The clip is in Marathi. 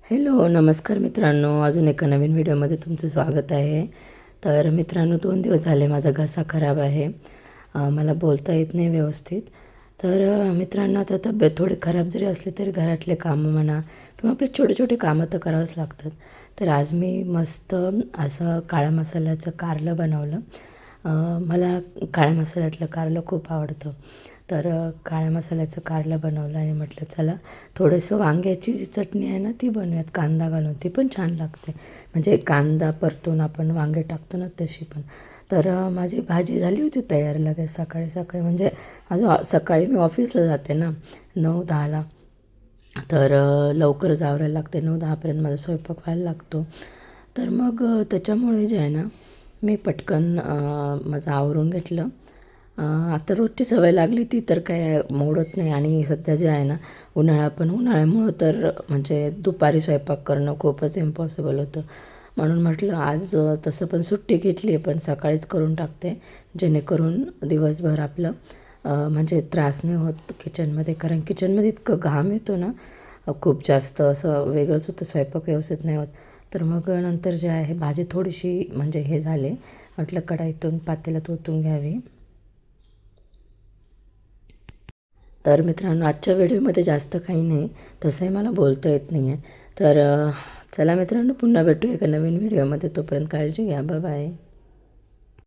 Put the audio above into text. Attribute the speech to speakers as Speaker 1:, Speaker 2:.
Speaker 1: हॅलो, नमस्कार मित्रांनो. अजून एका नवीन व्हिडिओमध्ये तुमचं स्वागत आहे. तर मित्रांनो, 2 दिवस झाले माझा घसा खराब आहे. मला बोलता येत नाही व्यवस्थित. तर मित्रांनो, आता तब्येत थोडी खराब जरी असली तरी घरातले कामं म्हणा किंवा आपले छोटे छोटे कामं तर करावंच लागतात. तर आज मी मस्त असं काळ्या मसाल्याचं कारलं बनवलं. मला काळ्या मसाल्यातलं कारलं खूप आवडतं. तर काळ्या मसाल्याचं कारलं बनवलं आणि म्हटलं चला थोडंसं वांग्याची जी चटणी आहे ना ती बनवूयात कांदा घालून, ती पण छान लागते. म्हणजे कांदा परतून आपण वांगे टाकतो ना तशी पण. तर माझी भाजी झाली होती तयार लगेच सकाळी सकाळी. म्हणजे माझं सकाळी मी ऑफिसला जाते ना 9-10ला. तर लवकरच आवरायला लागते, 9-10पर्यंत माझा स्वयंपाक व्हायला लागतो. तर मग त्याच्यामुळे जे आहे ना मी पटकन माझं आवरून घेतलं. आता रोजची सवय लागली ती तर काय मोडत नाही. आणि सध्या जे आहे ना उन्हाळा पण उन्हाळ्यामुळं तर म्हणजे दुपारी स्वयंपाक करणं खूपच इम्पॉसिबल होतं. म्हणून म्हटलं आज तसं पण सुट्टी घेतली आहे पण सकाळीच करून टाकते, जेणेकरून दिवसभर आपलं म्हणजे त्रास नाही होत किचनमध्ये. कारण किचनमध्ये इतकं घाम येतो ना, खूप जास्त असं वेगळंच होतं, स्वयंपाक व्यवस्थित नाही होत. तर मग नंतर जे आहे भाजी थोडीशी म्हणजे हे झाले, म्हटलं कढईतून पातेल्यात ओतून घ्यावी. तर मित्रांनो, आजच्या व्हिडिओमध्ये जास्त काही नाही, तसंही मला बोलता येत नाही आहे. तर चला मित्रांनो, पुन्हा भेटू एका नवीन व्हिडिओमध्ये. तोपर्यंत काळजी घ्या. Bye bye.